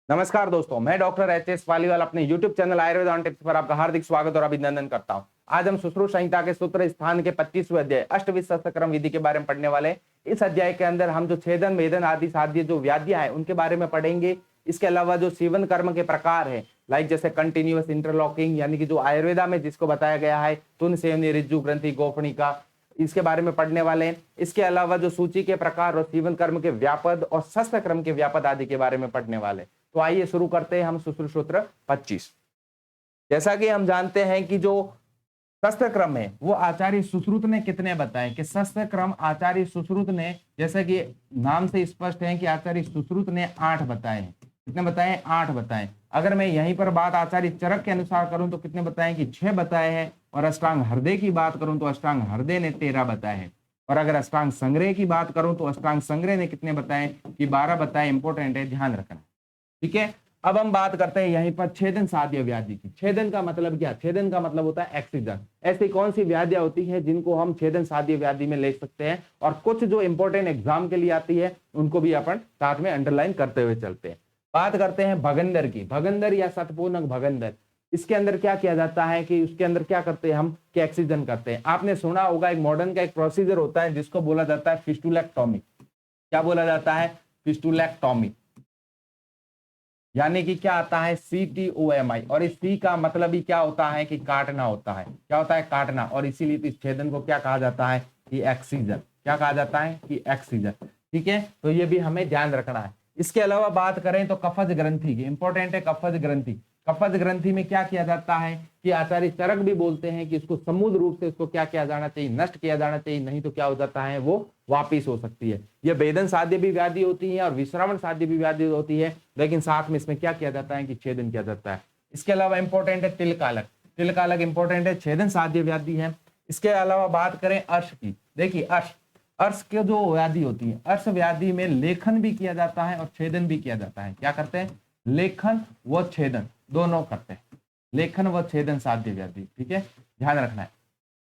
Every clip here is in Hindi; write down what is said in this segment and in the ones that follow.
नमस्कार दोस्तों, मैं डॉक्टर एच.एस. पालीवाल अपने YouTube channel Ayurveda on tips पर आपका हार्दिक स्वागत और अभिनंदन करता हूं। आज हम सुश्रुत संहिता के सूत्र स्थान के 25वें अध्याय अष्टविंशक्रम विधि के बारे में पढ़ने वाले हैं। इस अध्याय के अंदर हम जो छेदन, वेदन आदि साध्य जो व्याधियां हैं उनके बारे में पढ़ेंगे। इसके अलावा जो सीवन कर्म के प्रकार है, लाइक जैसे कंटिन्यूअस इंटरलॉकिंग, यानी कि जो आयुर्वेदा में जिसको बताया गया है तुन सेवनी, ऋजु ग्रंथि, गोपणिका, इसके बारे में पढ़ने वाले हैं। इसके अलावा जो सूची के प्रकार और सीवन कर्म के व्यापद और शस्त्र क्रम के व्यापद आदि के बारे में पढ़ने वाले हैं। तो आइए शुरू करते हैं हम सुश्रुत सूत्र 25। जैसा कि हम जानते हैं कि जो शस्त्र क्रम है वो आचार्य सुश्रुत ने कितने बताए कि शस्त्र क्रम आचार्य सुश्रुत ने, जैसा कि नाम से स्पष्ट है कि आचार्य सुश्रुत ने 8 बताए हैं। कितने बताए? 8 बताए। अगर मैं यहीं पर बात आचार्य चरक के अनुसार करूं तो कितने बताए कि 6 बताए हैं। और अष्टांग हृदय की बात करूं तो अष्टांग हृदय ने 13 बताए हैं। और अगर अष्टांग संग्रह की बात करूं तो अष्टांग संग्रह ने कितने बताए कि 12 बताए। इंपॉर्टेंट है, ध्यान रखना। ठीक है, अब हम बात करते हैं यहीं पर छेदन साध्य व्याधि की। छेदन का मतलब क्या? छेदन का मतलब होता है एक्सीजन। ऐसी कौन सी व्याधियां होती है जिनको हम छेदन साध्य व्याधि में ले सकते हैं, और कुछ जो इंपॉर्टेंट एग्जाम के लिए आती है उनको भी अपन साथ में अंडरलाइन करते हुए चलते हैं। बात करते हैं भगंदर की। भगंदर या सतपूर्णक भगंदर, इसके अंदर क्या किया जाता है कि उसके अंदर क्या करते हैं हम कि एक्सीजन करते हैं। आपने सुना होगा एक मॉडर्न का एक प्रोसीजर होता है जिसको बोला जाता है फिस्टुलेक्टोमी। क्या बोला जाता है? फिस्टुलेक्टोमी। यानी कि क्या आता है? CTOMI। और इस C का मतलब ही क्या होता है कि काटना होता है। क्या होता है? काटना। और इसीलिए इस छेदन को क्या कहा जाता है कि एक्सीजन। क्या कहा जाता है कि एक्सीजन। ठीक है, तो ये भी हमें ध्यान रखना है। इसके अलावा बात करें तो कफज ग्रंथि की। इंपॉर्टेंट है कफज ग्रंथि। कफज ग्रंथि में क्या किया जाता है कि आचार्य चरक भी बोलते हैं कि इसको समूल रूप से इसको क्या किया जाना चाहिए? नष्ट किया जाना चाहिए, नहीं तो क्या हो जाता है वो वापिस हो सकती है। यह वेदन साध्य भी व्याधि होती है और विश्रावण साध्य भी व्याधि होती है, लेकिन साथ में इसमें क्या किया जाता है कि छेदन किया जाता है। इसके अलावा इंपॉर्टेंट है तिलकालक। तिलकालक इंपॉर्टेंट है, छेदन साध्य व्याधि है। इसके अलावा बात करें अर्श की। देखिए अर्श के जो व्याधि होती है, अर्श व्याधि में लेखन भी किया जाता है और छेदन भी किया जाता है। क्या करते हैं? लेखन व छेदन दोनों करते हैं। लेखन व छेदन साध्य व्याधि। ठीक है, ध्यान रखना है।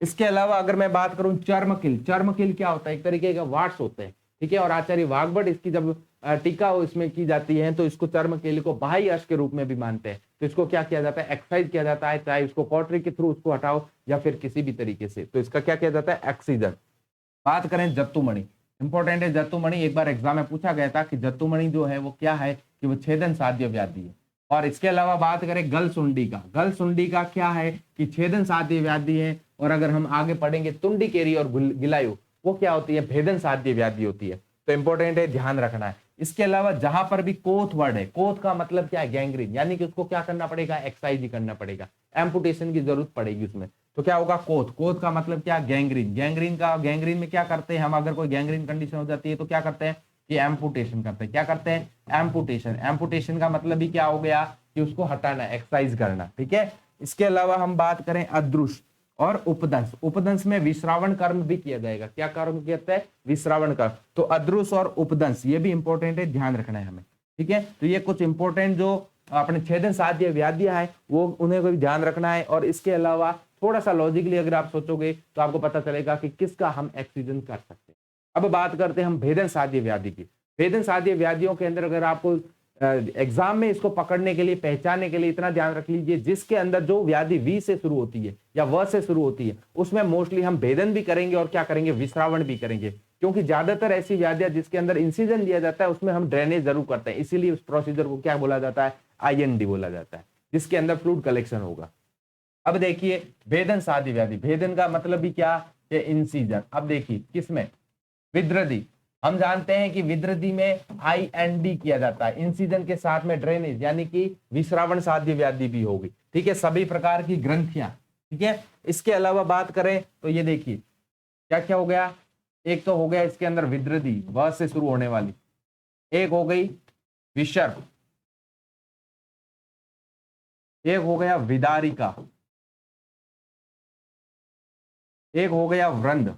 इसके अलावा अगर मैं बात करूं चर्मकिल। चर्मकिल क्या होता है? एक तरीके का वाट्स होते हैं। ठीक है, और आचार्य वाग्भट इसकी जब टीका इसमें की जाती है तो इसको चर्मकिल को बाह्य अर्श के रूप में भी मानते हैं। तो इसको क्या किया जाता है? एक्सरसाइज किया जाता है, चाहे उसको कॉटरी के थ्रू उसको हटाओ या फिर किसी भी तरीके से। तो इसका क्या किया जाता है? एक्सीजन। बात करें जत्तुमणि। इंपॉर्टेंट है जत्तुमणि। एक बार एग्जाम में पूछा गया था कि जत्तुमणि जो है वो क्या है कि वो छेदन साध्य व्याधि है। और इसके अलावा बात करें गलसुंडी का। गलसुंडी का क्या है कि छेदन साध्य व्याधि है। और अगर हम आगे पढ़ेंगे तुंडिकेरी और गिलायु, वो क्या होती है? भेदन साध्य व्याधि होती है। तो इंपॉर्टेंट है, ध्यान रखना है। इसके अलावा जहां पर भी कोथ वर्ड है, कोथ का मतलब क्या है? गैंग्रीन। यानी कि उसको क्या करना पड़ेगा? एक्सरसाइज ही करना पड़ेगा, एम्पुटेशन की जरूरत पड़ेगी उसमें। तो क्या होगा? कोथ। कोथ का मतलब क्या? गैंग्रीन। गैंग्रीन में क्या करते हैं हम? अगर कोई गैंग्रीन कंडीशन हो जाती है तो क्या करते हैं कि एम्पुटेशन करते हैं। क्या करते हैं? एम्पुटेशन। एम्पुटेशन का मतलब ही क्या हो गया कि उसको हटाना, एक्सरसाइज करना। ठीक है, इसके अलावा हम बात करें अदृश और उपदंश। उपदंश में विश्रावण कर्म भी किया जाएगा। क्या कर्म कहते हैं? विश्रावण कर्म। तो अदृश और उपदंश ये भी इंपॉर्टेंट है, ध्यान रखना है हमें। ठीक है, तो ये कुछ इंपॉर्टेंट जो अपने छेदन साध्य व्याधियां है वो उन्हें भी ध्यान रखना है। और इसके अलावा थोड़ा सा लॉजिकली अगर आप सोचोगे तो आपको पता चलेगा कि किसका हम एक्सीजन कर सकते हैं। अब बात करते हैं हम भेदन साध्य व्याधि की। भेदन साध्य व्याधियों के अंदर अगर आपको एग्जाम में इसको पकड़ने के लिए, पहचानने के लिए इतना ध्यान रख लीजिए, जिसके अंदर जो व्याधि वी से शुरू होती है या व से शुरू होती है उसमें मोस्टली हम भेदन भी करेंगे और क्या करेंगे? विश्रावण भी करेंगे। क्योंकि ज्यादातर ऐसी व्याधियां जिसके अंदर इंसिजन दिया जाता है उसमें हम ड्रेनेज जरूर करते हैं। इसीलिए उस प्रोसीजर को क्या बोला जाता है? IND बोला जाता है, जिसके अंदर फ्लूइड कलेक्शन होगा। अब देखिए भेदन साध्य व्याधि। भेदन का मतलब भी क्या? इंसिजन। अब देखिए किसमें? विद्रदी। हम जानते हैं कि विद्रदी में IND किया जाता है, इंसिजन के साथ में ड्रेनेज, यानी कि विश्रावण साध्य व्याधि भी होगी। ठीक है, सभी प्रकार की ग्रंथियां। ठीक है, इसके अलावा बात करें तो ये देखिए क्या क्या हो गया। एक तो हो गया इसके अंदर विद्रदी, व से शुरू होने वाली। एक हो गई विसर्प, एक हो गया विदारिका, एक हो गया व्रंद।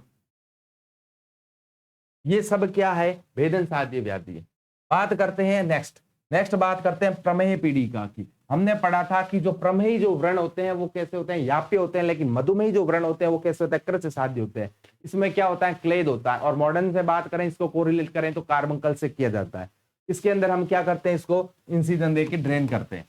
ये सब क्या है? भेदन साध्य व्याधि है। बात करते हैं नेक्स्ट बात करते हैं प्रमेह पीड़िका की। हमने पढ़ा था कि जो प्रमेही जो व्रण होते हैं वो कैसे होते हैं? याप्य होते हैं, लेकिन मधुमेही जो व्रण होते हैं वो कैसे होते हैं? कृच साध्य होते हैं। इसमें क्या होता है? क्लेद होता है। और मॉडर्न से बात करें, इसको कोरिलेट करें तो कार्बंकल से किया जाता है। इसके अंदर हम क्या करते हैं, इसको इंसिजन देके ड्रेन करते हैं।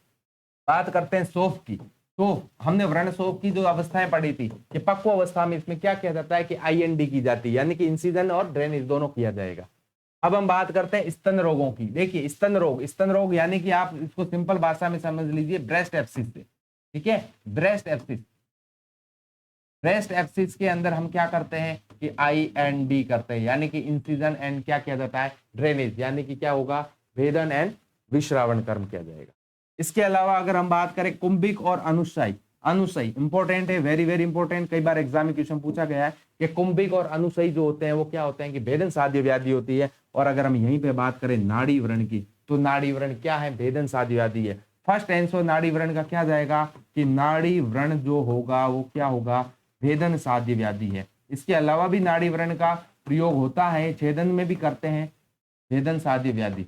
बात करते हैं शोफ की। तो हमने व्रण शोफ की जो अवस्थाएं पढ़ी थी कि पक्व अवस्था में इसमें क्या किया जाता है कि IND की जाती है, यानी कि इंसिजन और ड्रेनेज दोनों किया जाएगा। अब हम बात करते हैं स्तन रोगों की। देखिए स्तन रोग यानी कि आप इसको सिंपल भाषा में समझ लीजिए ब्रेस्ट एब्सिस से, ठीक है। ब्रेस्ट एब्सिस के अंदर हम क्या करते हैं कि IND करते हैं, यानी कि इंसिजन एंड क्या किया जाता है ड्रेनेज, यानी कि क्या होगा भेदन एंड विश्रावण कर्म किया जाएगा। इसके अलावा अगर हम बात करें कुंभिक और अनुशयी इंपॉर्टेंट है, वेरी वेरी इंपॉर्टेंट। कई बार एग्जाम में क्वेश्चन पूछा गया है कि कुंभिक और अनुशयी जो होते हैं वो क्या होते हैं कि भेदन साध्य व्याधि होती है। और अगर हम यहीं पे बात करें नाड़ी व्रण की, तो नाड़ी व्रण क्या है, भेदन साध्य व्याधि है। फर्स्ट आंसर नाड़ी व्रण का क्या जाएगा कि नाड़ी व्रण जो होगा वो क्या होगा, भेदन साध्य व्याधि है। इसके अलावा भी नाड़ी व्रण का प्रयोग होता है, छेदन में भी करते हैं भेदन साध्य व्याधि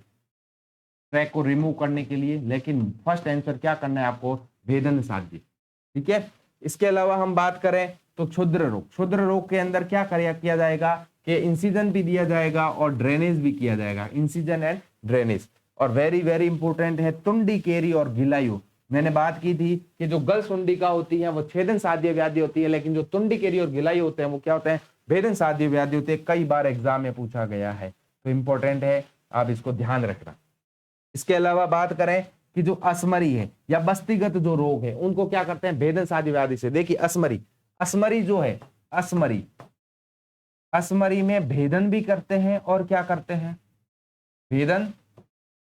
ट्रैक को रिमूव करने के लिए, लेकिन फर्स्ट आंसर क्या करना है आपको, भेदन साध्य, ठीक है। इसके अलावा हम बात करें तो क्षुद्र रोग के अंदर क्या किया जाएगा कि इंसिजन भी दिया जाएगा और ड्रेनेज भी किया जाएगा, इंसिजन एंड ड्रेनेज। और वेरी वेरी इंपॉर्टेंट है तुंडी केरी और गिलायु। मैंने बात की थी कि जो गल सुंडिका होती है वो छेदन साध्य व्याधि होती है, लेकिन जो तुंडी केरी और गिलायु होते हैं वो क्या होते हैं, भेदन साध्य व्याधि होते हैं। कई बार एग्जाम में पूछा गया है, तो इंपॉर्टेंट है, आप इसको ध्यान रखना। इसके अलावा बात करें कि जो असमरी है या बस्तीगत जो रोग है उनको क्या करते हैं, भेदन साध्य व्याधि से। देखिए असमरी जो है, असमरी में भेदन भी करते हैं और क्या करते हैं, भेदन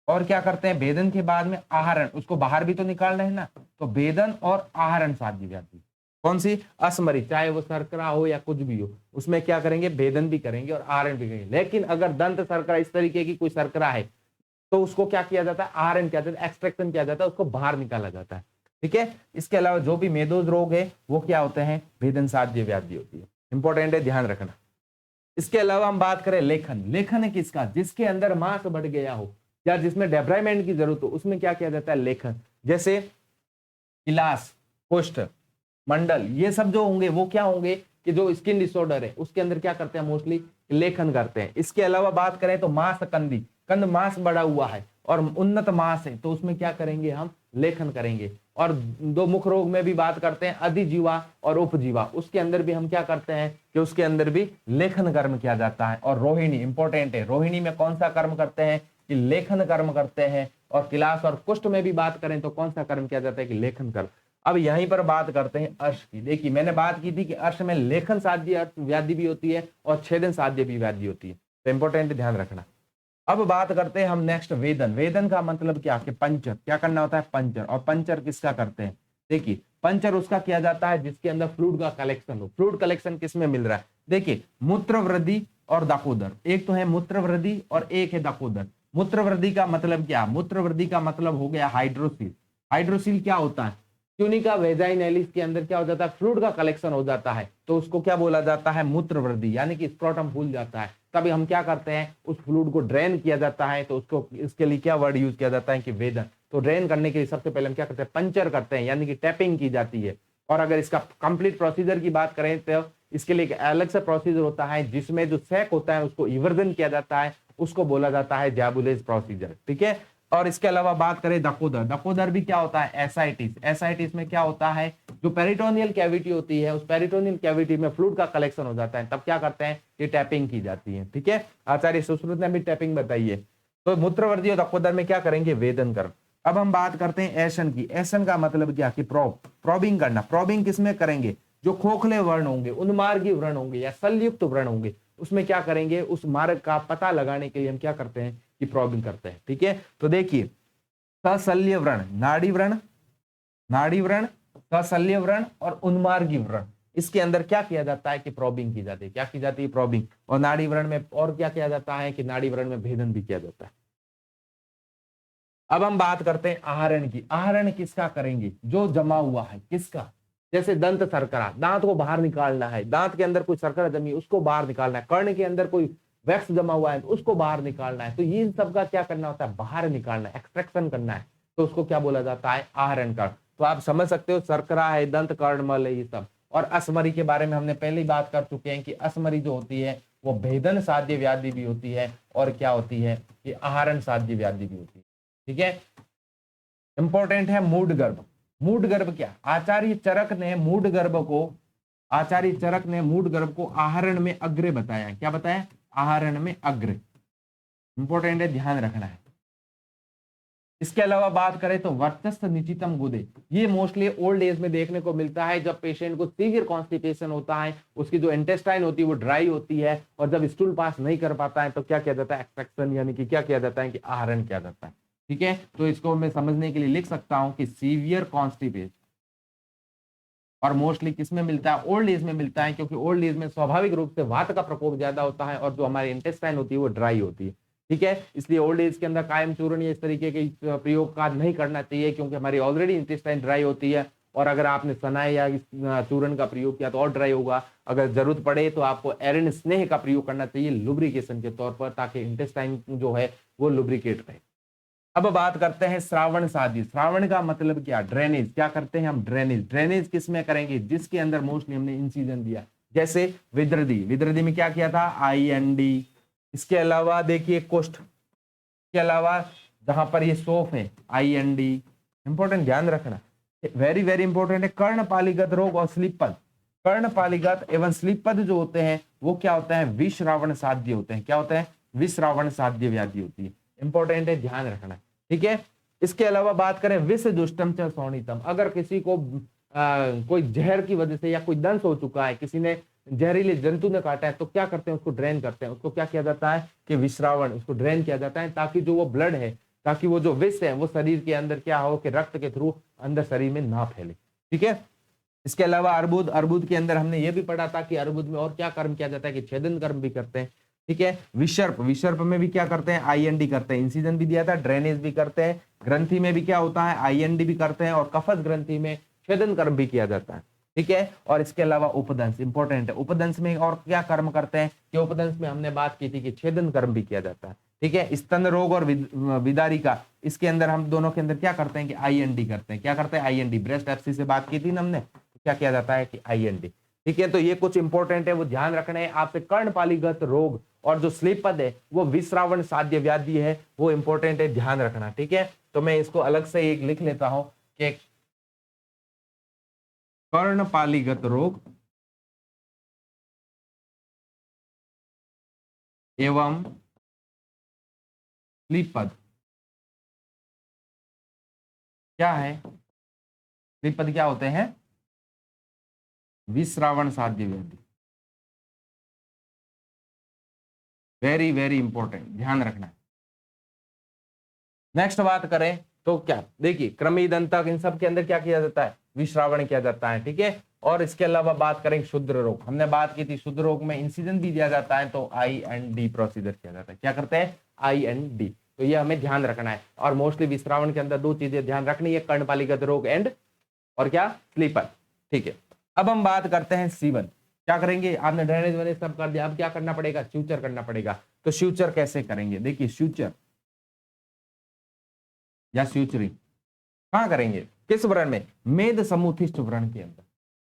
और क्या करते हैं, भेदन के बाद में आहरण, उसको बाहर भी तो निकालना है ना, तो भेदन और आहरण साध्य व्याधि कौन सी, असमरी, चाहे वो शर्करा हो या कुछ भी हो, उसमें क्या करेंगे, भेदन भी करेंगे और आहरण भी करेंगे। लेकिन अगर दंत शर्करा इस तरीके की कोई शर्करा है तो उसको क्या किया जाता है, आहरण किया जाता है, एक्सट्रैक्शन किया जाता है, उसको बाहर निकाला जाता है, ठीक है। इसके अलावा जो भी मेदोज रोग है वो क्या होते हैं, भेदन साध्य व्याधि होती है, इंपॉर्टेंट है, ध्यान रखना। इसके अलावा हम बात करें लेखन है किसका, जिसके अंदर मांस बढ़ गया हो या जिसमें डेब्राइमेंट की जरूरत हो, उसमें क्या किया जाता है, लेखन। जैसे किलास, कुष्ठ, मंडल, ये सब जो होंगे वो क्या होंगे कि जो स्किन डिसऑर्डर है उसके अंदर क्या करते हैं, मोस्टली लेखन करते हैं। इसके अलावा बात करें तो मांस कंद मांस बढ़ा हुआ है और उन्नत मांस है, तो उसमें क्या करेंगे, हम लेखन करेंगे। और दो मुख्य रोग में भी बात करते हैं, अधिजीवा और उपजीवा, उसके अंदर भी हम क्या करते हैं कि उसके अंदर भी लेखन कर्म किया जाता है। और रोहिणी इंपॉर्टेंट है, रोहिणी में कौन सा कर्म करते हैं कि लेखन कर्म करते हैं। और किलास और कुष्ठ में भी बात करें तो कौन सा कर्म किया जाता है कि लेखन कर्म। अब यहीं पर बात करते हैं अर्श की। देखिए मैंने बात की थी कि अर्श में लेखन साध्य व्याधि भी होती है और छेदन साध्य भी व्याधि होती है, तो इंपॉर्टेंट ध्यान रखना। अब बात करते हैं हम नेक्स्ट वेदन का मतलब क्या कि पंचर, क्या करना होता है, पंचर। और पंचर किसका करते हैं, देखिए पंचर उसका किया जाता है जिसके अंदर फ्लूइड का कलेक्शन हो। फ्लूइड कलेक्शन किसमें मिल रहा है, देखिए मूत्र वृद्धि और दाकोदर, एक तो है मूत्र वृद्धि और एक है दाकोदर। मूत्र वृद्धि का मतलब क्या, मूत्र वृद्धि का मतलब हो गया हाइड्रोसील। हाइड्रोसील क्या होता है, ट्यूनिका वेजाइनैलिस के अंदर क्या हो जाता है, फ्लूइड का कलेक्शन हो जाता है, तो उसको क्या बोला जाता है, मूत्र वृद्धि, यानी कि स्क्रोटम फूल जाता है। तभी हम क्या करते हैं, उस फ्लूइड को ड्रेन किया जाता है, तो उसको इसके लिए क्या वर्ड यूज किया जाता है कि वेदन। तो ड्रेन करने के लिए सबसे पहले हम क्या करते हैं, पंचर करते हैं, यानी कि टैपिंग की जाती है। और अगर इसका कंप्लीट प्रोसीजर की बात करें तो इसके लिए एक अलग से प्रोसीजर होता है जिसमें जो सैक होता है उसको इवर्जन किया जाता है, उसको बोला जाता है जैबुलेज प्रोसीजर, ठीक है। और इसके अलावा बात करें दाकोदर भी क्या होता है, एसाइटिस में क्या होता है, जो पेरिटोनियल कैविटी होती है उस पेरिटोनियल कैविटी में फ्लूइड का कलेक्शन हो जाता है, तब क्या करते हैं, ये टैपिंग की जाती है, ठीक है। आचार्य सुश्रुत ने भी टैपिंग बताई है। तो मूत्रवर्ती और दाकोदर में क्या करेंगे, वेदन कर्म। अब हम बात करते हैं ऐसन की। ऐसन का मतलब क्या कि प्रॉबिंग करना। प्रॉबिंग किसमें करेंगे, जो खोखले वर्ण होंगे, उन्मार्गी वर्ण होंगे या शल्युक्त वर्ण होंगे, उसमें क्या करेंगे, उस मार्ग का पता लगाने के लिए हम क्या करते हैं कि प्रॉबिंग करते हैं, ठीक है। तो देखिए सशल्य व्रण, नाड़ी व्रण, सशल्य व्रण और उन्मार्गी व्रण, इसके अंदर क्या किया जाता है कि प्रॉबिंग की जाती है। क्या की जाती है, प्रॉबिंग। और नाड़ी व्रण में और क्या किया जाता है कि नाड़ी व्रण में भेदन भी किया जाता है। अब हम बात करते हैं आहरण की। आहरण किसका करेंगे, जो जमा हुआ है, किसका, जैसे दंत शर्करा, दांत को बाहर निकालना है, दांत के अंदर कोई शर्करा जमी उसको बाहर निकालना है, कर्ण के अंदर कोई वैक्स जमा हुआ है तो उसको बाहर निकालना है, तो ये सब का क्या करना होता है, बाहर निकालना है, एक्सट्रैक्शन करना है, तो उसको क्या बोला जाता है, आहरण कर। तो आप समझ सकते हो शर्करा है, दंत कर्णमल है, ये सब। और असमरी के बारे में हमने पहले ही बात कर चुके हैं कि असमरी जो होती है वो भेदन साध्य व्याधि भी होती है और क्या होती है, ये आहरण साध्य व्याधि भी होती है। ठीक है, इंपॉर्टेंट है मूड गर्भ। मूड गर्भ क्या, आचार्य चरक ने मूड गर्भ को आहरण में अग्र बताया। क्या बताया, आहरण में अग्र। इंपॉर्टेंट है, ध्यान रखना है। इसके अलावा बात करें तो वर्चस्व निचितम गुदे, ये मोस्टली ओल्ड एज में देखने को मिलता है। जब पेशेंट को सीवियर कॉन्स्टिपेशन होता है, उसकी जो इंटेस्टाइन होती है वो ड्राई होती है, और जब स्टूल पास नहीं कर पाता है तो क्या किया जाता है, एक्सट्रैक्शन, यानी कि क्या किया जाता है कि आहरण किया जाता है। ठीक है, तो इसको मैं समझने के लिए लिख सकता हूं कि सीवियर कॉन्स्टिपेशन, और मोस्टली किसमें मिलता है, ओल्ड एज में मिलता है, क्योंकि ओल्ड एज में स्वाभाविक रूप से वात का प्रकोप ज्यादा होता है और जो हमारी इंटेस्टाइन होती है वो ड्राई होती है। ठीक है, इसलिए ओल्ड एज के अंदर कायम चूर्ण या इस तरीके के प्रयोग का नहीं करना चाहिए, क्योंकि हमारी ऑलरेडी इंटेस्टाइन ड्राई होती है, और अगर आपने सनाई या चूर्ण का प्रयोग किया तो और ड्राई होगा। अगर जरूरत पड़े तो आपको एरिन स्नेह का प्रयोग करना चाहिए लुब्रिकेशन के तौर पर, ताकि इंटेस्टाइन जो है वो लुब्रिकेट रहे। अब बात करते हैं श्रावण साध्य। श्रावण का मतलब क्या, ड्रेनेज। क्या करते हैं हम, ड्रेनेज। ड्रेनेज किस में करेंगे, जिसके अंदर मोस्टली हमने इंसिजन दिया, जैसे विद्रदी। विद्रदी में क्या किया था, IND। इसके अलावा देखिए कुष्ठ के अलावा जहां पर ये सोफ है, IND। इंपॉर्टेंट, ध्यान रखना, वेरी वेरी इंपॉर्टेंट है। कर्णपालिगत रोग और स्लीपपद। कर्णपालिगत एवं स्लीपपद जो होते हैं वो क्या होता है, विश्रावण साध्य होते हैं। क्या होते हैं, विश्रावण साध्य व्याधि होती है। इंपॉर्टेंट है, ध्यान रखना। ठीक है, इसके अलावा बात करें विष दुष्टम च शोणितम। अगर किसी को कोई जहर की वजह से या कोई दंश हो चुका है, किसी ने जहरीले जंतु ने काटा है, तो क्या करते हैं, उसको ड्रेन करते हैं। उसको क्या किया जाता है कि विश्रावण, उसको ड्रेन किया जाता है, ताकि जो वो ब्लड है, ताकि वो जो विष है वो शरीर के अंदर क्या हो कि रक्त के थ्रू अंदर शरीर में ना फैले। ठीक है, इसके अलावा अर्बुद। अर्बुद के अंदर हमने ये भी पढ़ा था कि अर्बुद में और क्या कर्म किया जाता है कि छेदन कर्म भी करते हैं। ठीक है, विसर्प। विसर्प में भी क्या करते हैं, IND करते हैं। इंसिजन भी दिया था, ड्रेनेज भी करते हैं। ग्रंथि में भी क्या होता है, IND भी करते हैं, और कफस ग्रंथि में छेदन कर्म भी किया जाता है। ठीक है, और इसके अलावा उपदंश इंपॉर्टेंट है। उपदंश में और क्या कर्म करते हैं कि उपदंश में हमने बात की थी कि छेदन कर्म भी किया जाता है। ठीक है, स्तन रोग और विदारिका, इसके अंदर हम दोनों के अंदर क्या करते हैं कि IND करते हैं। क्या करते हैं, IND। ब्रेस्ट एब्सिस से बात की थी ना हमने, तो क्या किया जाता है कि IND। ठीक है, तो ये कुछ इंपॉर्टेंट है, वो ध्यान रखना है आपसे। कर्णपालिगत रोग और जो स्लीपपद है वो विश्रावण साध्य व्याधि है, वो इंपॉर्टेंट है, ध्यान रखना। ठीक है, तो मैं इसको अलग से एक लिख लेता हूं कि कर्णपालिगत रोग एवं स्लीपपद क्या है, स्लीपपद क्या होते हैं, विश्रावण साध्य व्याधि। वेरी वेरी इंपॉर्टेंट, ध्यान रखना। नेक्स्ट बात करें तो क्या, देखिए क्रमी दंतक, इन सब के अंदर क्या किया जाता है, विश्रावण किया जाता है। ठीक है, और इसके अलावा बात करें शुद्र रोग, हमने बात की थी शुद्र रोग में इंसिजन भी दिया जाता है, तो IND प्रोसीजर किया जाता है। क्या करते हैं, IND। तो ये हमें ध्यान रखना है। और मोस्टली विश्रावण के अंदर दो चीजें ध्यान रखनी है, कर्णपालिगत रोग एंड और क्या, स्लीपर। ठीक है, अब हम बात करते हैं सीवन। क्या करेंगे, आपने ड्रेनेज वनेज सब कर दिया, अब क्या करना पड़ेगा, फ्यूचर करना पड़ेगा। तो फ्यूचर कैसे करेंगे, देखिए फ्यूचर या स्यूचरी कहां करेंगे, किस वर्ण में, मेद समुथिष्ट वर्ण के अंदर।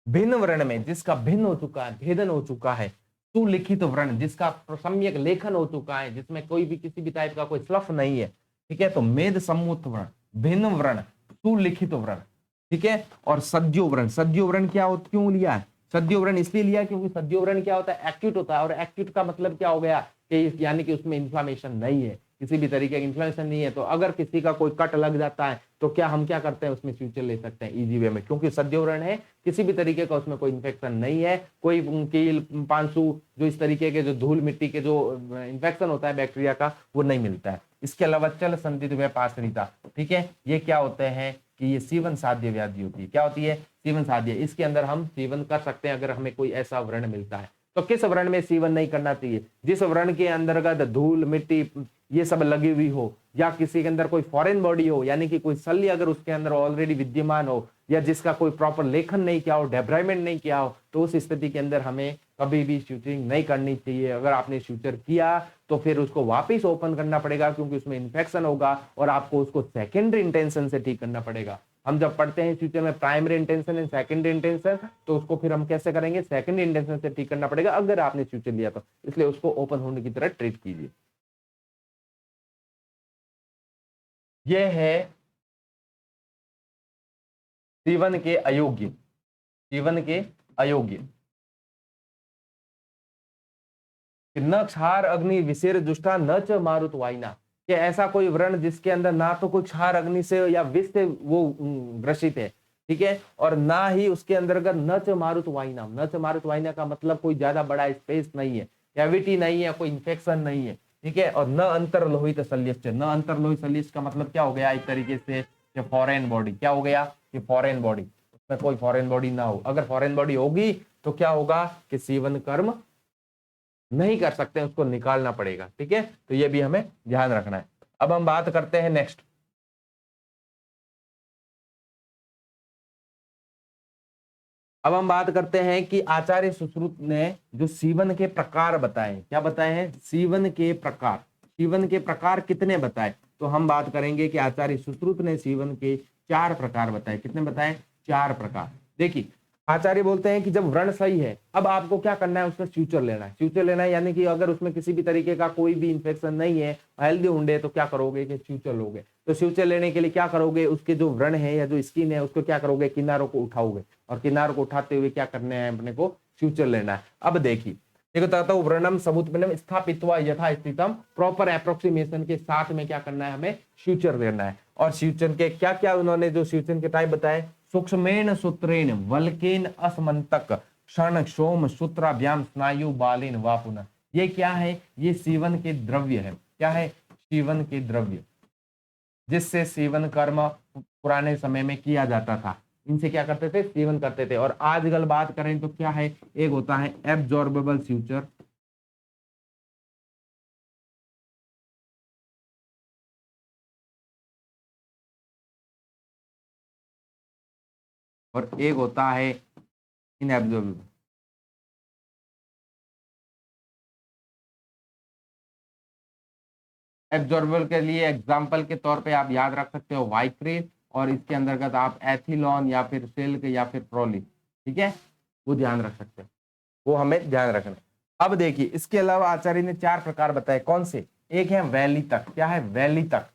भिन्न वर्ण में, जिसका भिन्न हो चुका है, भेदन हो चुका है। सुलिखित वर्ण, जिसका सम्यक लेखन हो चुका है, जिसमें कोई भी किसी भी टाइप का कोई स्लफ नहीं है। ठीक है, तो मेद सम्मुत वर्ण, भिन्न वर्ण, सुलिखित वर्ण। ठीक है, और सद्यो वर्ण। सद्यो वर्ण क्या हो, क्यों लिया है, सद्यो वर्ण इसलिए लिया क्योंकि सद्यो वर्ण क्या होता है, एक्यूट होता है। और एक्यूट का मतलब क्या हो गया कि यानी कि उसमें इन्फ्लामेशन नहीं है, किसी भी तरीके की इन्फ्लेमेशन नहीं है। तो अगर किसी का कोई कट लग जाता है तो क्या हम क्या करते हैं, उसमें फ्यूचर ले सकते हैं इजी वे में, क्योंकि सद्योवरण है, किसी भी तरीके का उसमें कोई इन्फेक्शन नहीं है, कोई कील पांसू जो इस तरीके के जो धूल मिट्टी के जो इन्फेक्शन होता है बैक्टीरिया का, वो नहीं मिलता है। इसके अलावा चल संदिग्ध व्यापाश्रिता। ठीक है, ये क्या होते हैं कि ये सीवन साध्य व्याधि होती है। क्या होती है, सीवन साध्य। इसके अंदर हम सीवन कर सकते हैं अगर हमें कोई ऐसा व्रण मिलता है। तो किस व्रण में सीवन नहीं करना चाहिए, जिस व्रण के अंतर्गत धूल मिट्टी ये सब लगी हुई हो, या किसी के अंदर कोई फॉरेन बॉडी हो, यानी कि कोई शल्य अगर उसके अंदर ऑलरेडी विद्यमान हो, या जिसका कोई प्रॉपर लेखन नहीं किया हो, डेब्राइमेंट नहीं किया हो, तो उस स्थिति के अंदर हमें कभी भी शूटिंग नहीं करनी चाहिए। अगर आपने शूटर किया तो फिर उसको वापस ओपन करना पड़ेगा, क्योंकि उसमें इन्फेक्शन होगा और आपको उसको सेकेंडरी इंटेंशन से ठीक करना पड़ेगा। हम जब पढ़ते हैं फ्यूचर में primary intention and secondary intention, तो उसको फिर हम कैसे करेंगे, सेकेंडरी इंटेंशन से ठीक करना पड़ेगा अगर आपने फ्यूचर लिया तो, इसलिए उसको ओपन होने की तरह ट्रीट कीजिए। ये है सीवन के अयोग्य, सीवन के अयोग्य। न क्षार अग्नि विशेर जुष्टा न च मारुत वाइना, कि ऐसा कोई वर्ण जिसके अंदर ना तो कोई क्षार अग्नि से या विष से वो ग्रसित है, ठीक है, और ना ही उसके अंतर्गत न च मारुत वाइना, न च मारुत वाइना का मतलब कोई ज्यादा बड़ा स्पेस नहीं है, कैविटी नहीं है, कोई इन्फेक्शन नहीं है, ठीक है, और न अंतर्लोहित शल्यश्च, न अंतर्लोहित शल्यश का मतलब क्या हो गया, एक तरीके से फॉरेन बॉडी, क्या हो गया कि फॉरेन बॉडी, उसमें कोई फॉरेन बॉडी ना हो, अगर फॉरेन बॉडी होगी तो क्या होगा कि सीवन कर्म नहीं कर सकते, उसको निकालना पड़ेगा, ठीक है, तो ये भी हमें ध्यान रखना है। अब हम बात करते हैं नेक्स्ट, अब हम बात करते हैं कि आचार्य सुश्रुत ने जो सीवन के प्रकार बताए, क्या बताए हैं, सीवन के प्रकार, सीवन के प्रकार कितने बताए, तो हम बात करेंगे कि आचार्य सुश्रुत ने सीवन के 4 प्रकार बताए, कितने बताए, 4 प्रकार। देखिए आचार्य बोलते हैं कि जब व्रण सही है, अब आपको क्या करना है, उसका फ्यूचर लेना है, फ्यूचर लेना है, यानी कि अगर उसमें किसी भी तरीके का कोई भी इंफेक्शन नहीं है, हेल्दी हुंडे, तो क्या करोगे कि फ्यूचर लोगे, तो फ्यूचर लेने के लिए क्या करोगे, उसके जो व्रण है या जो स्किन है उसको क्या करोगे, किनारों को उठाओगे, और किनारों को उठाते हुए क्या करना है, अपने को फ्यूचर लेना है। अब देखिए देखो बताता हूँ, व्रणम समुत्पन्नम स्थापित्वा यथा स्थितम, प्रॉपर अप्रोक्सीमेशन के साथ में क्या करना है, हमें फ्यूचर लेना है। और फ्यूचर के क्या क्या उन्होंने जो फ्यूचर के टाइप बताए, सूक्ष्मेन सूत्रेण वल्केन असमंतक क्षण सोम सूत्राभ्याम स्नायु बालिन वापुन, ये क्या है, ये सीवन के द्रव्य है, क्या है, सीवन के द्रव्य, जिससे सीवन कर्म पुराने समय में किया जाता था, इनसे क्या करते थे, सेवन करते थे। और आजकल बात करें तो क्या है, एक होता है एब्जॉर्बेबल फ्यूचर, और एक होता है इनएब्जॉर्बेबल। एब्जॉर्बेबल के लिए एग्जाम्पल के तौर पे आप याद रख सकते हो वाइक्रेट, और इसके अंतर्गत आप एथिलॉन या फिर सिल्क या फिर प्रोलिन, ठीक है, वो ध्यान रख सकते हो, वो हमें ध्यान रखना है। अब देखिए इसके अलावा आचार्य ने 4 प्रकार बताए, कौन से, एक है वैली तक, क्या है, वैली तक,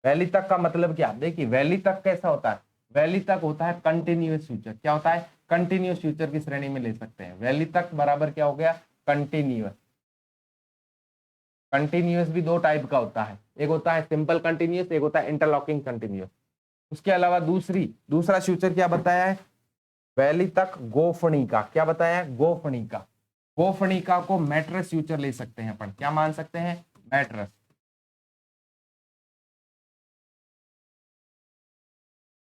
वैली तक का मतलब क्या, देखिए वैली तक कैसा होता है, वैली तक होता है कंटिन्यूअस फ्यूचर, क्या होता है, कंटिन्यूअस फ्यूचर की श्रेणी में ले सकते हैं, वैली तक बराबर क्या हो गया, कंटिन्यूअस। कंटिन्यूअस भी 2 टाइप का होता है, एक होता है सिंपल कंटिन्यूअस, एक होता है इंटरलॉकिंग कंटिन्यूअस। उसके अलावा दूसरा फ्यूचर क्या बताया है, वैली तक गोफणिका, क्या बताया है, गोफणिका, गोफणिका को मैट्रस फ्यूचर ले सकते हैं अपन, क्या मान सकते हैं, मैट्रस।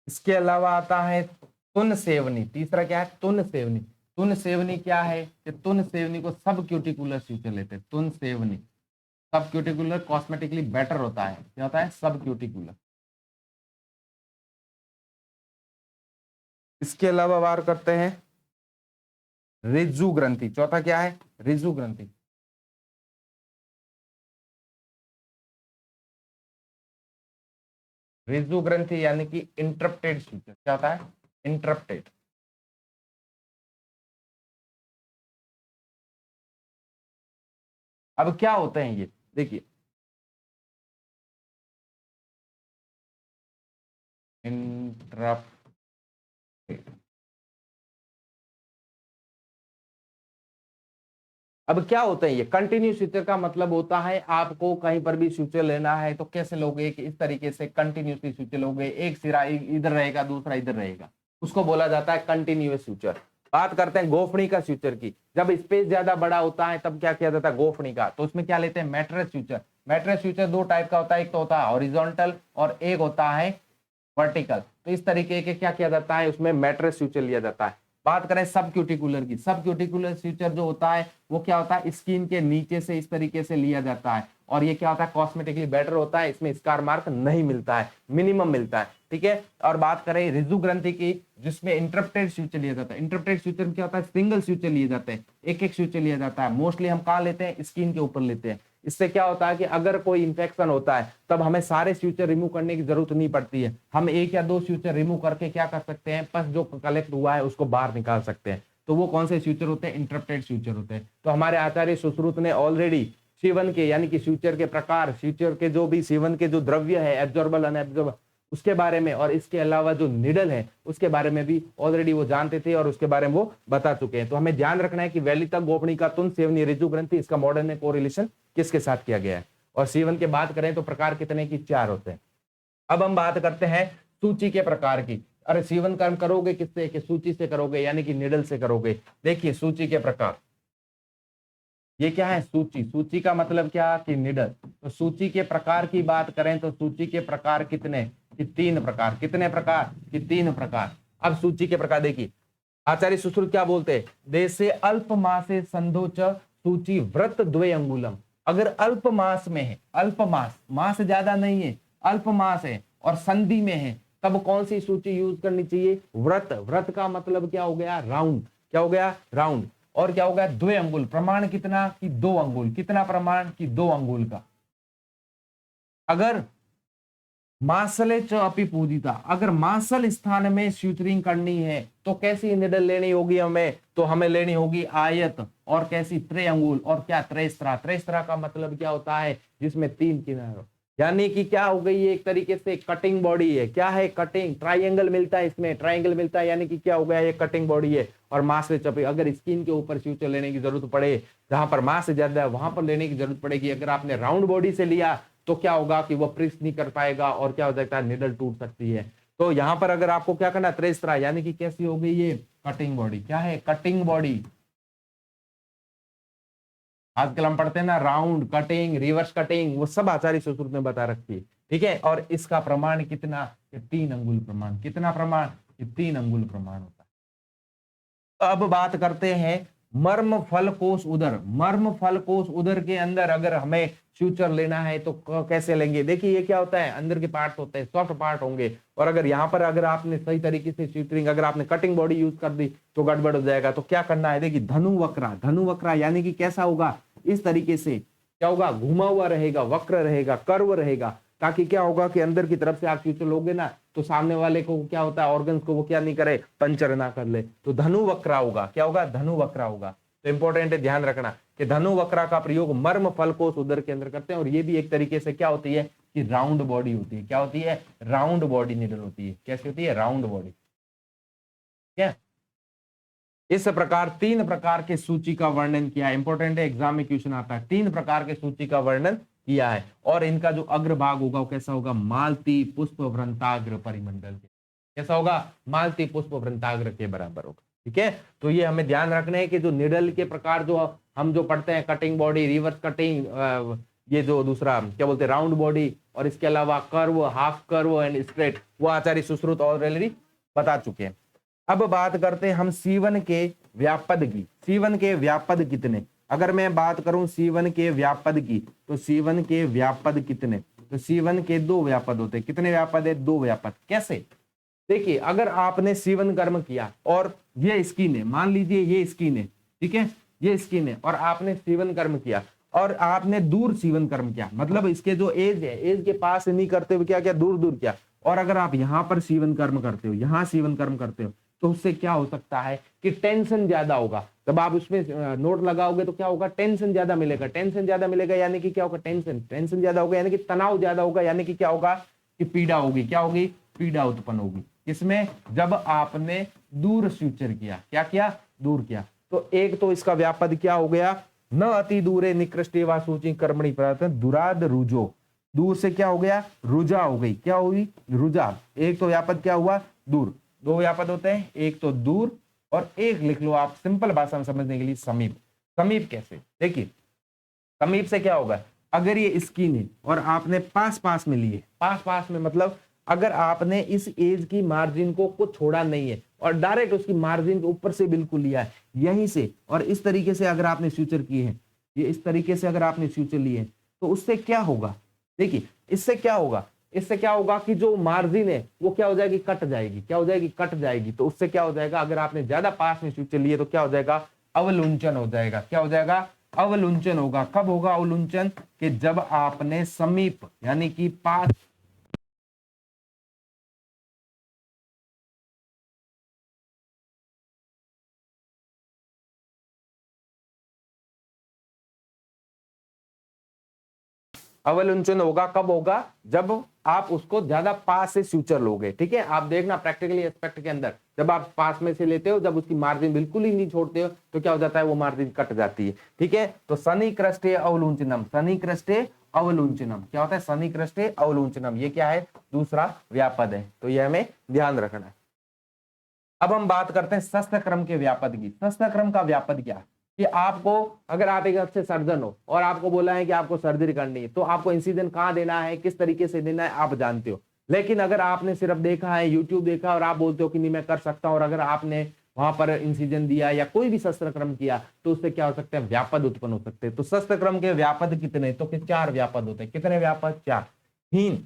इसके अलावा आता है तुन सेवनी, तीसरा क्या है, तुन सेवनी, तुन सेवनी क्या है कि तुन सेवनी को सब क्यूटिकुलर फ्यूचर लेते हैं, तुन सेवनी सब क्यूटिकुलर कॉस्मेटिकली बेटर होता है, क्या होता है, सब क्यूटिकुलर। इसके अलावा बात करते हैं रिजु ग्रंथि, चौथा क्या है, रिजु ग्रंथि, रिजु ग्रंथि यानी कि इंटरप्टेड फ्यूचर, क्या होता है, इंटरप्टेड। अब क्या होते हैं ये, देखिए इंटरप्टेड, अब क्या होता है ये कंटिन्यू फ्यूचर का मतलब होता है आपको कहीं पर भी फ्यूचर लेना है तो कैसे लोगे कि इस तरीके से कंटिन्यूसली फ्यूचर लोगे, एक सिरा इधर रहेगा दूसरा इधर रहेगा, उसको बोला जाता है कंटिन्यूअस फ्यूचर। बात करते हैं गोफणी का फ्यूचर की, जब स्पेस ज्यादा बड़ा होता है तब क्या किया जाता है, गोफणी का, तो उसमें क्या लेते हैं, mattress future. Mattress future 2 type का होता है, एक तो होता है हॉरिजॉन्टल और एक होता है वर्टिकल, तो इस तरीके के क्या किया जाता है, उसमें मैट्रेस फ्यूचर लिया जाता है। बात करें सब क्यूटिकुलर की, सब क्यूटिकुलर फ्यूचर जो होता है वो क्या होता है, स्किन के नीचे से इस तरीके से लिया जाता है, और ये क्या होता है, कॉस्मेटिकली बेटर होता है, इसमें स्कार मार्क नहीं मिलता है, मिनिमम मिलता है, ठीक है। और बात करें रिजु ग्रंथि की, जिसमें इंटरप्टेड फ्यूचर लिया जाता है, इंटरप्टेड फ्यूचर क्या होता है, सिंगल फ्यूचर लिए जाते हैं, एक एक फ्यूचर लिया जाता है, मोस्टली हम कहाँ लेते हैं, स्किन के ऊपर लेते हैं, इससे क्या होता है कि अगर कोई इंफेक्शन होता है तब हमें सारे फ्यूचर रिमूव करने की जरूरत नहीं पड़ती है, हम एक या दो फ्यूचर रिमूव करके क्या कर सकते हैं, पस जो कलेक्ट हुआ है उसको बाहर निकाल सकते हैं। तो वो कौन से फ्यूचर होते हैं, इंटरप्टेड फ्यूचर होते हैं। तो हमारे आचार्य सुश्रुत ने ऑलरेडी सीवन के यानी कि फ्यूचर के प्रकार, फ्यूचर के जो भी सीवन के जो द्रव्य है, एब्जॉर्बल अनएब्जॉर्बल, उसके बारे में और इसके अलावा जो निडल है उसके बारे में भी ऑलरेडी वो जानते थे और उसके बारे में वो बता चुके हैं। तो हमें ध्यान रखना है कि वैलिता, गोपणिका, तुंद, सेवनी, ऋजु ग्रंथि, इसका मॉडर्न में कोरिलेशन किसके साथ किया गया है। और सीवन की बात करें तो प्रकार कितने की, 4 होते हैं। अब हम बात करते हैं सूची के प्रकार की। अरे सीवन कर्म करोगे किससे, कि सूची से करोगे यानी कि निडल से करोगे। देखिए सूची के प्रकार, ये क्या है, सूची। सूची का मतलब क्या, कि निडल। तो सूची के प्रकार की बात करें तो सूची के प्रकार कितने, कि 3 प्रकार। कितने प्रकार, कि 3 प्रकार। अब सूची के प्रकार देखिए, आचार्य सुश्रुत क्या बोलते हैं, देशे अल्प मासे संधोच सूची व्रत द्वे अंगुलम। अगर अल्प मास में है, अल्प मास, मास ज्यादा नहीं है, अल्प मास है और संधि में है, तब कौन सी सूची यूज करनी चाहिए, व्रत। व्रत का मतलब क्या हो गया, राउंड। क्या हो गया, राउंड। और क्या हो गया, 2 अंगुल। प्रमाण कितना, कि 2 अंगुल। कितना प्रमाण, कि 2 अंगुल का। अगर मासले च अपि पूजिता, अगर मासल स्थान में स्यूचरिंग करनी है तो कैसी निडल लेनी होगी हमें, तो हमें लेनी होगी आयत। और कैसी, 3 अंगुल। और क्या, त्रैस्त्रा। त्रैस्त्रा का मतलब क्या होता है, जिसमें 3 किनारे, यानी कि क्या हो गई, एक तरीके से कटिंग बॉडी है। क्या है, कटिंग। ट्राइंगल मिलता है इसमें, ट्राइंगल मिलता है, यानी कि क्या हो गया, ये कटिंग बॉडी है। और मास से चपे, अगर स्किन के ऊपर फ्यूचर लेने की जरूरत पड़े, जहां पर मास ज्यादा है वहां पर लेने की जरूरत पड़ेगी। अगर आपने राउंड बॉडी से लिया तो क्या होगा, कि वो प्रेस नहीं कर पाएगा और क्या हो सकता है, निडल टूट सकती है। तो यहां पर अगर आपको क्या करना, त्रैस्त्रा, यानी कि कैसी हो गई ये, कटिंग बॉडी। क्या है, कटिंग बॉडी। आजकल हम पढ़ते हैं ना, राउंड, कटिंग, रिवर्स कटिंग, वो सब आचार्य सुश्रुत ने बता रखी है। ठीक है। और इसका प्रमाण कितना, 3 अंगुल प्रमाण। कितना प्रमाण, 3 अंगुल प्रमाण होता है। अब बात करते हैं मर्म फल कोश उदर। मर्म फल कोश उदर के अंदर अगर हमें फ्यूचर लेना है तो कैसे लेंगे। देखिए ये क्या होता है, अंदर के पार्ट होते हैं, सॉफ्ट पार्ट होंगे। और अगर यहाँ पर अगर आपने सही तरीके से फ्यूचरिंग, अगर आपने कटिंग बॉडी यूज कर दी तो गड़बड़ हो जाएगा। तो क्या करना है, देखिए धनु वक्रा। धनु वक्रा यानी कि कैसा होगा, इस तरीके से क्या होगा, घुमा हुआ रहेगा, वक्र रहेगा, कर्व रहेगा, ताकि क्या होगा कि अंदर की तरफ से आप फ्यूचर लोगे ना तो सामने वाले को क्या होता है, ऑर्गन्स को वो क्या नहीं करे, पंचर ना कर ले। तो धनु वक्रा होगा। क्या होगा, धनु वक्रा होगा। तो इंपॉर्टेंट है, ध्यान रखना कि धनु वक्रा का प्रयोग मर्म फल कोश उदर के अंदर करते हैं। और ये भी एक तरीके से क्या होती है, कि राउंड बॉडी होती है। क्या होती है, राउंड बॉडी निडल होती है। कैसी होती है, राउंड बॉडी। क्या, इस प्रकार 3 प्रकार के सूची का वर्णन किया है। इंपॉर्टेंट है, एग्जाम में क्वेश्चन आता है। 3 प्रकार के सूची का वर्णन किया है। और इनका जो अग्रभाग होगा वो कैसा होगा, मालती पुष्प वृंताग्र परिमंडल के। कैसा होगा, मालती पुष्प वृंताग्र के बराबर होगा। ठीक है। तो ये हमें ध्यान रखना है कि जो निडल के प्रकार जो हम जो पढ़ते हैं, कटिंग बॉडी, रिवर्स कटिंग, ये जो दूसरा क्या बोलते हैं, राउंड बॉडी, और इसके अलावा curve, half curve and straight, वो आचार्य सुश्रुत ऑलरेडी बता चुके हैं। अब बात करते हैं हम सीवन के व्यापद की। सीवन के व्यापद कितने, अगर मैं बात करूं सीवन के व्यापद की, तो सीवन के व्यापद कितने, तो सीवन के 2 व्यापद होते हैं। कितने व्यापद है, 2 व्यापद। कैसे, देखिए अगर आपने सीवन कर्म किया और ये स्किन है, मान लीजिए ये स्किन है, ठीक है, ये स्किन है, और आपने सीवन कर्म किया और आपने दूर सीवन कर्म किया, मतलब इसके जो एज है, एज के पास नहीं करते हुए क्या किया, दूर दूर किया। और अगर आप यहां पर सीवन कर्म करते हो, यहां सीवन कर्म करते हो, तो उससे क्या हो सकता है कि टेंशन ज्यादा होगा। जब आप उसमें नोट लगाओगे तो क्या होगा, टेंशन ज्यादा मिलेगा। टेंशन ज्यादा मिलेगा यानी कि क्या होगा, टेंशन ज्यादा होगा यानी कि तनाव ज्यादा होगा, यानी कि क्या होगा, कि पीड़ा होगी। क्या होगी, पीड़ा उत्पन्न होगी। किसमें, जब आपने दूर फ्यूचर किया। क्या किया, दूर किया। तो एक तो इसका व्यापद क्या हो गया, न अति दूरे निकृष्टे वा सूची कर्मणि प्रार्थना दुराद रुजो। दूर से क्या हो गया, रुजा हो गई। क्या हुई, रुजा। एक तो व्यापद क्या हुआ, दूर। 2 व्यापद होते हैं, एक तो दूर और एक लिख लो आप सिंपल भाषा में समझने के लिए, समीप। समीप कैसे, देखिए समीप से क्या होगा, अगर ये स्किन है और आपने पास पास में लिए, पास पास में मतलब अगर आपने इस एज की मार्जिन को कुछ छोड़ा नहीं है और डायरेक्ट उसकी मार्जिन के ऊपर से बिल्कुल लिया है यहीं से, और इस तरीके से अगर आपने फ्यूचर किए हैं, ये इस तरीके से अगर आपने फ्यूचर लिए हैं, तो उससे क्या होगा, देखिए इससे क्या होगा, इससे क्या होगा कि जो मार्जिन है वो क्या हो जाएगी, कट जाएगी। क्या हो जाएगी, कट जाएगी। तो उससे क्या हो जाएगा, अगर आपने ज्यादा पास में फ्यूचर लिए तो क्या हो जाएगा, अवलुंचन हो जाएगा। क्या हो जाएगा, अवलुंचन होगा। कब होगा अवलुंचन? कि जब आपने समीप यानी कि पास अवलुंचन होगा। कब होगा? जब आप उसको ज्यादा पास से फ्यूचर लोगे। ठीक है, आप देखना प्रैक्टिकली एस्पेक्ट के अंदर जब आप पास में से लेते हो, जब उसकी मार्जिन बिल्कुल ही नहीं छोड़ते हो तो क्या हो जाता है, वो मार्जिन कट जाती है। ठीक है, तो सनी क्रस्टे अवलुंचनम, सनी क्रस्टे अवलुंचनम क्या होता है? सनी क्रस्टे अवलुंचनम, ये क्या है? दूसरा व्यापद है, तो ये हमें ध्यान रखना है। अब हम बात करते हैं शस्त्र क्रम के व्यापद की। शस्त्र क्रम का व्यापद क्या है? कि आपको, अगर आप एक अच्छे सर्जन हो और आपको बोला है कि आपको सर्जरी करनी है, तो आपको इंसिजन कहाँ देना है, किस तरीके से देना है, आप जानते हो। लेकिन अगर आपने सिर्फ देखा है, यूट्यूब देखा और आप बोलते हो कि नहीं मैं कर सकता हूं, और अगर आपने वहां पर इंसिजन दिया या कोई भी शस्त्र क्रम किया, तो उससे क्या हो सकता है? व्यापद उत्पन्न हो सकते हैं। तो शस्त्र क्रम के व्यापद कितने? तो 4 व्यापद होते हैं। कितने व्यापद? 4। हीन,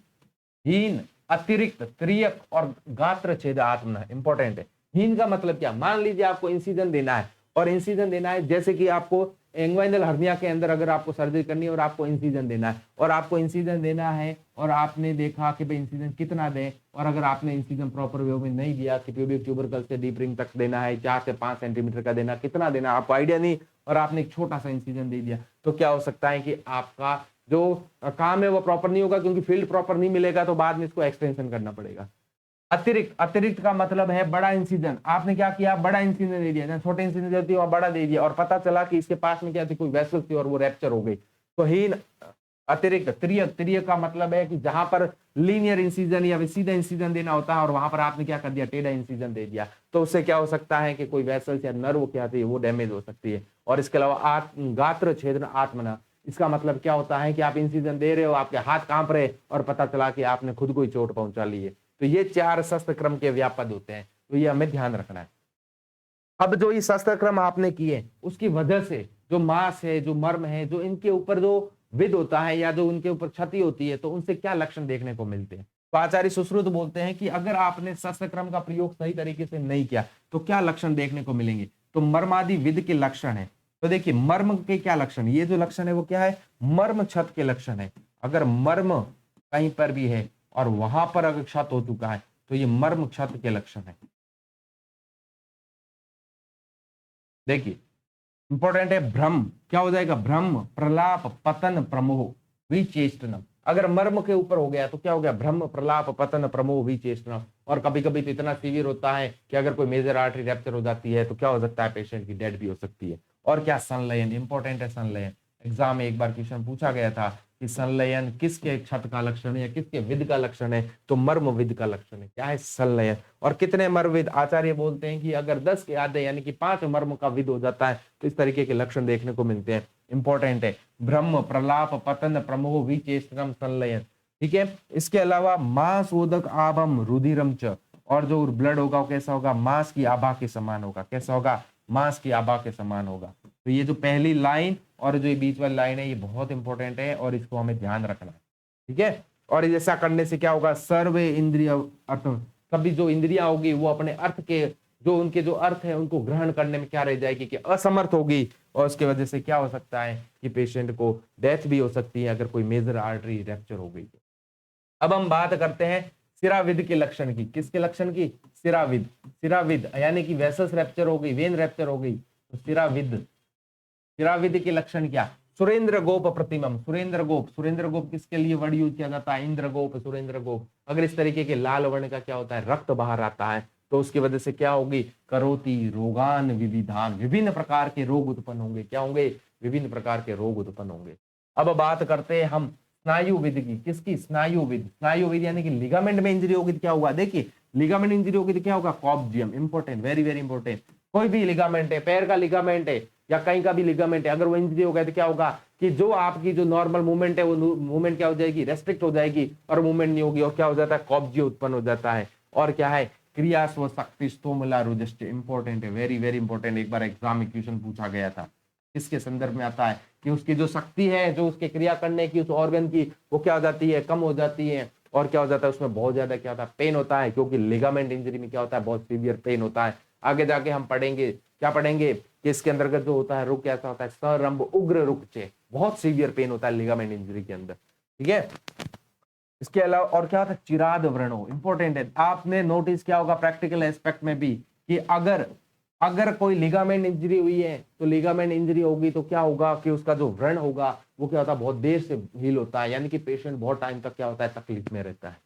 हीन, अतिरिक्त, त्रियक और गात्र छेदात्मक। इंपॉर्टेंट है। हीन का मतलब क्या? मान लीजिए आपको इंसिजन देना है, और इंसिजन देना है जैसे कि आपको इंग्वाइनल हर्निया के अंदर अगर आपको सर्जरी करनी है और आपको इंसिजन देना है, और आपको इंसिजन देना है और आपने देखा कि भाई इंसिजन कितना दें, और अगर आपने इंसिजन प्रॉपर वे में नहीं दिया कि प्यूबिक ट्यूबरकल से डीप रिंग तक देना है, 4 से 5 सेंटीमीटर का देना, कितना देना आपको आइडिया नहीं, और आपने एक छोटा सा इंसिजन दे दिया, तो क्या हो सकता है कि आपका जो काम है वो प्रॉपर नहीं होगा, क्योंकि फील्ड प्रॉपर नहीं मिलेगा, तो बाद में इसको एक्सटेंशन करना पड़ेगा। अतिरिक्त, अतिरिक्त का मतलब है बड़ा इंसिजन। आपने क्या किया? बड़ा इंसिजन दे दिया, छोटे इंसिजन देती है बड़ा दे दिया, और पता चला कि इसके पास में क्या थी, कोई वेसल थी और वो रैप्चर हो गई। तो हीन, अतिरिक्त, त्रियक, त्रियक का मतलब है कि जहां पर लीनियर इंसिजन या सीधा इंसिजन देना होता है, और वहां पर आपने क्या कर दिया? टेढ़ा इंसिजन दे दिया, तो उससे क्या हो सकता है कि कोई वेसल्स या नर्व क्या थी वो डैमेज हो सकती है। और इसके अलावा गात्र छेदन आत्मना, इसका मतलब क्या होता है कि आप इंसिजन दे रहे हो, आपके हाथ कांप रहे, और पता चला कि आपने खुद को ही चोट पहुंचा ली है। तो ये 4 शस्त्र क्रम के व्यापद होते हैं, तो ये हमें ध्यान रखना है। अब जो ये शस्त्र क्रम आपने किए, उसकी वजह से जो मांस है, जो मर्म है, जो इनके ऊपर जो विध होता है या जो उनके ऊपर क्षति होती है, तो उनसे क्या लक्षण देखने को मिलते हैं? तो आचार्य सुश्रुत बोलते हैं कि अगर आपने शस्त्र क्रम का प्रयोग सही तरीके से नहीं किया, तो क्या लक्षण देखने को मिलेंगे? तो मर्मादि विध के लक्षण है। तो देखिए, मर्म के क्या लक्षण? ये जो लक्षण है वो क्या है? मर्म क्षत के लक्षण है। अगर मर्म कहीं पर भी है और वहां पर अगर क्षत हो चुका है, तो ये मर्म क्षत के लक्षण है। देखिए, इंपॉर्टेंट है भ्रम, क्या हो जाएगा? भ्रम, प्रलाप, पतन, प्रमोह, विचेष्टनम। अगर मर्म के ऊपर हो गया तो क्या हो गया? भ्रम, प्रलाप, पतन, प्रमोह, विचेष्टनम। और कभी कभी तो इतना सीवियर होता है कि अगर कोई मेजर आर्टरी रैप्चर हो जाती है, तो क्या हो सकता है? पेशेंट की डेथ भी हो सकती है। और क्या? संलयन, इंपॉर्टेंट है संलयन। एग्जाम में एक बार क्वेश्चन पूछा गया था कि संलयन किसके क्षत का लक्षण है या किसके विध का लक्षण है? तो मर्म विध का लक्षण है। क्या है? संलयन। और कितने मर्म विध? आचार्य बोलते हैं कि अगर 10 के आधे यानी कि 5 मर्म का विध हो जाता है, तो इस तरीके के लक्षण देखने को मिलते हैं। इंपॉर्टेंट है, ब्रह्म, प्रलाप, पतन, प्रमोह, विचेष्टनम, संलयन। ठीक है, इसके अलावा मांसोदक आभम रुधिरम च, और जो ब्लड होगा वो कैसा होगा? मांस की आभा के समान होगा। कैसा होगा? मांस की आभा के समान होगा। तो ये जो पहली लाइन और जो ये बीच वाली लाइन है, ये बहुत इंपॉर्टेंट है और इसको हमें ध्यान रखना है। ठीक है, और ऐसा करने से क्या होगा? सर्वे इंद्रिय अर्थ, कभी जो इंद्रिया होगी वो अपने अर्थ के, जो उनके जो अर्थ है उनको ग्रहण करने में क्या रह जाएगी? कि असमर्थ होगी, और उसकी वजह से क्या हो सकता है कि पेशेंट को डेथ भी हो सकती है अगर कोई मेजर आर्टरी रैप्चर हो गई। अब हम बात करते हैं सिराविद के लक्षण की। किसके लक्षण की? सिराविद, सिराविद यानी कि वेसल्स रैप्चर हो गई, वेन रैप्चर हो गई, तो सिराविद, सिराविद के लक्षण क्या? सुरेंद्र गोप प्रतिमम, सुरेंद्र गोप, सुरेंद्र गोप किसके लिए वर्ड यूज किया जाता है? इंद्र गोप, सुरेंद्र गोप। अगर इस तरीके के लाल वर्ण का क्या होता है? रक्त बाहर आता है, तो उसकी वजह से क्या होगी? करोति रोगान विविधान, विभिन्न प्रकार के रोग उत्पन्न होंगे। क्या होंगे? विभिन्न प्रकार के रोग उत्पन्न होंगे। अब बात करते हैं हम स्नायु विधि की। किसकी? स्नायु विधि। स्नायु विधि यानी कि लिगामेंट में इंजरी होगी तो क्या होगा? देखिए, लिगामेंट इंजरी होगी तो क्या होगा? कॉब्जियम। Important, very very important. कोई भी लिगामेंट है, पैर का लिगामेंट है या कहीं का भी लिगामेंट है, अगर वो इंजरी हो गया तो क्या होगा? कि जो आपकी जो नॉर्मल मूवमेंट है वो मूवमेंट क्या हो जाएगी? रेस्ट्रिक्ट हो जाएगी, और मूवमेंट नहीं होगी, और क्या हो जाता है? कॉब्जिया उत्पन्न हो जाता है। और क्या है? क्रिया स्व शक्ति स्तोमला रुजस्ट। इंपॉर्टेंट है, वेरी वेरी इंपॉर्टेंट। एक बार एग्जाम में क्वेश्चन पूछा गया था, इसके संदर्भ में आता है कि उसकी जो शक्ति है, जो उसके क्रिया करने की, उस ऑर्गन की, वो क्या हो जाती है? कम हो जाती है। और क्या हो जाता है? उसमें बहुत ज्यादा क्या होता है? पेन होता है, क्योंकि लिगामेंट इंजरी में क्या होता है? बहुत सीवियर पेन होता है। आगे जाके हम पढ़ेंगे, क्या पढ़ेंगे? कि इसके अंतर्गत जो होता है रुक कैसा होता है, सरंभ उग्र रुकचे, बहुत सीवियर पेन होता है लिगामेंट इंजरी के अंदर, ठीक है। इसके अलावा और क्या होता है, चिराद व्रणों, इंपॉर्टेंट है, आपने नोटिस किया होगा प्रैक्टिकल एस्पेक्ट में भी कि अगर कोई लिगामेंट इंजरी हुई है तो लिगामेंट इंजरी होगी तो क्या होगा कि उसका जो व्रण होगा वो क्या होता है, बहुत देर से हील होता है, यानी कि पेशेंट बहुत टाइम तक क्या होता है, तकलीफ में रहता है,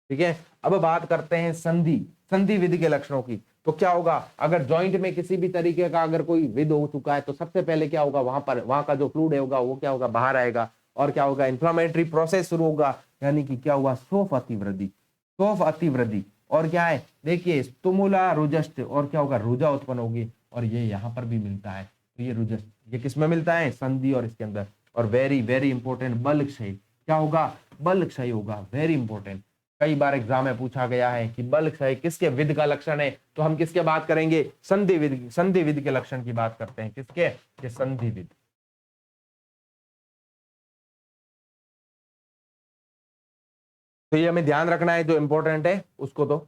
ठीक है। अब बात करते हैं संधि विधि के लक्षणों की। तो क्या होगा, अगर जॉइंट में किसी भी तरीके का अगर कोई विध हो चुका है तो सबसे पहले क्या होगा, वहां का जो फ्लूइड होगा वो क्या होगा, बाहर आएगा, और क्या होगा, इन्फ्लामेटरी प्रोसेस शुरू होगा, यानी कि क्या हुआ, शोफ अतिवृद्धि, और क्या है, देखिए स्तुमुला रुजस्ट, और क्या होगा, रुजा उत्पन्न होगी, और ये यहाँ पर भी मिलता है, तो ये रुजस्ट ये किसमें मिलता है, संधि और इसके अंदर। और वेरी वेरी इंपॉर्टेंट, बल क्षय, क्या होगा, बल क्षय होगा, वेरी इंपॉर्टेंट, कई बार एग्जाम में पूछा गया है कि बल क्षय किसके विध का लक्षण है, तो हम किसके बात करेंगे, संधि विध के लक्षण की बात करते हैं, किसके, संधि विध। तो ये हमें ध्यान रखना है, जो इंपॉर्टेंट है उसको। तो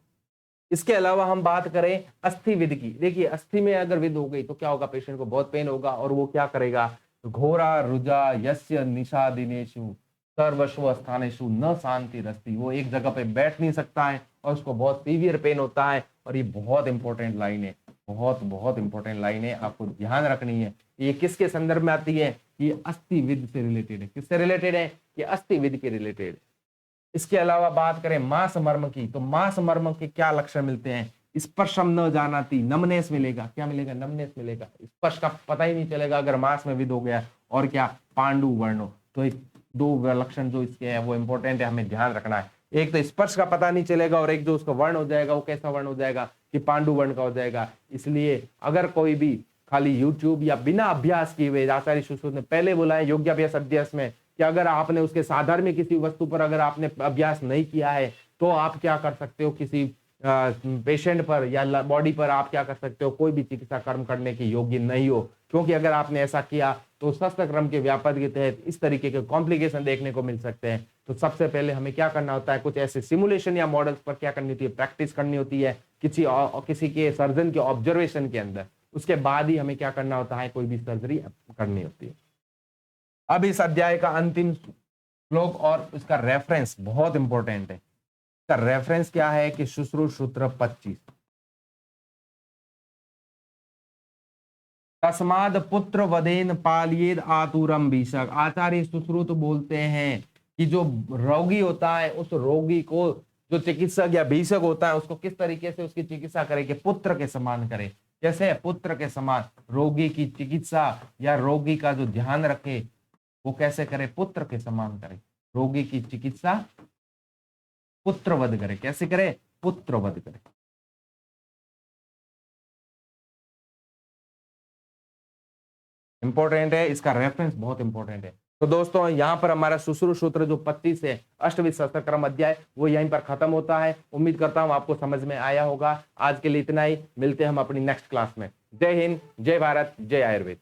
इसके अलावा हम बात करें अस्थि विध की, देखिए अस्थि में अगर विध हो गई तो क्या होगा, पेशेंट को बहुत पेन होगा, और वो क्या करेगा, घोरा रुजा यस्य निशा दिनेशु सर्वस्व स्थानेशु न शांति रस्ती, वो एक जगह पे बैठ नहीं सकता है और उसको बहुत सीवियर पेन होता है। और ये बहुत इंपॉर्टेंट लाइन है, बहुत बहुत इंपॉर्टेंट लाइन है, आपको ध्यान रखनी है। ये किसके संदर्भ में आती है, ये अस्थि विध से रिलेटेड है, किससे रिलेटेड है, ये अस्थि विध के रिलेटेड। इसके अलावा बात करें मांस मर्म की, तो मांस मर्म के क्या लक्षण मिलते हैं, स्पर्शम न जानाती, नमनेस मिलेगा, क्या मिलेगा, नमनेस मिलेगा, स्पर्श का पता ही नहीं चलेगा अगर मांस में विध हो गया, और क्या, पांडु वर्णो। तो दो लक्षण जो इसके हैं वो इंपॉर्टेंट है, हमें ध्यान रखना है। एक तो स्पर्श का पता नहीं चलेगा, और एक जो उसका वर्ण हो जाएगा वो कैसा वर्ण हो जाएगा, कि पांडु वर्ण का हो जाएगा। इसलिए अगर कोई भी खाली यूट्यूब या बिना अभ्यास किए हुए, आचार्य सुश्रुत ने पहले बोला है योगाभ्यास अध्यास में कि अगर आपने उसके साधारण में किसी वस्तु पर अगर आपने अभ्यास नहीं किया है तो आप क्या कर सकते हो, किसी पेशेंट पर या बॉडी पर आप क्या कर सकते हो, कोई भी चिकित्सा कर्म करने के योग्य नहीं हो, क्योंकि अगर आपने ऐसा किया तो शस्त्र क्रम के व्यापक के तहत इस तरीके के कॉम्प्लिकेशन देखने को मिल सकते हैं। तो सबसे पहले हमें क्या करना होता है, कुछ ऐसे सिमुलेशन या मॉडल्स पर क्या करनी होती है, प्रैक्टिस करनी होती है किसी के सर्जन के ऑब्जर्वेशन के अंदर, उसके बाद ही हमें क्या करना होता है, कोई भी सर्जरी करनी होती है। अब इस अध्याय का अंतिम श्लोक और इसका रेफरेंस बहुत इंपॉर्टेंट है। इसका रेफरेंस क्या है कि शुश्रूषसूत्र 25, तस्माद पुत्र वदेन पालियेद आतुरम भीषक। आचार्य सुश्रुत बोलते हैं कि जो रोगी होता है उस रोगी को जो चिकित्सक या भीषक होता है उसको किस तरीके से उसकी चिकित्सा करे, कि पुत्र के समान करे। कैसे, पुत्र के समान रोगी की चिकित्सा या रोगी का जो ध्यान रखे वो कैसे करे, पुत्र के समान करे, रोगी की चिकित्सा पुत्रवध करे, कैसे करे, पुत्रवध करे। इंपॉर्टेंट है, इसका रेफरेंस बहुत इंपॉर्टेंट है। तो दोस्तों यहाँ पर हमारा शुश्रूषसूत्र जो 25 है अष्टविध शस्त्र क्रम अध्याय वो यहीं पर खत्म होता है। उम्मीद करता हूँ आपको समझ में आया होगा। आज के लिए इतना ही, मिलते हैं हम अपनी नेक्स्ट क्लास में। जय हिंद, जय भारत, जय आयुर्वेद।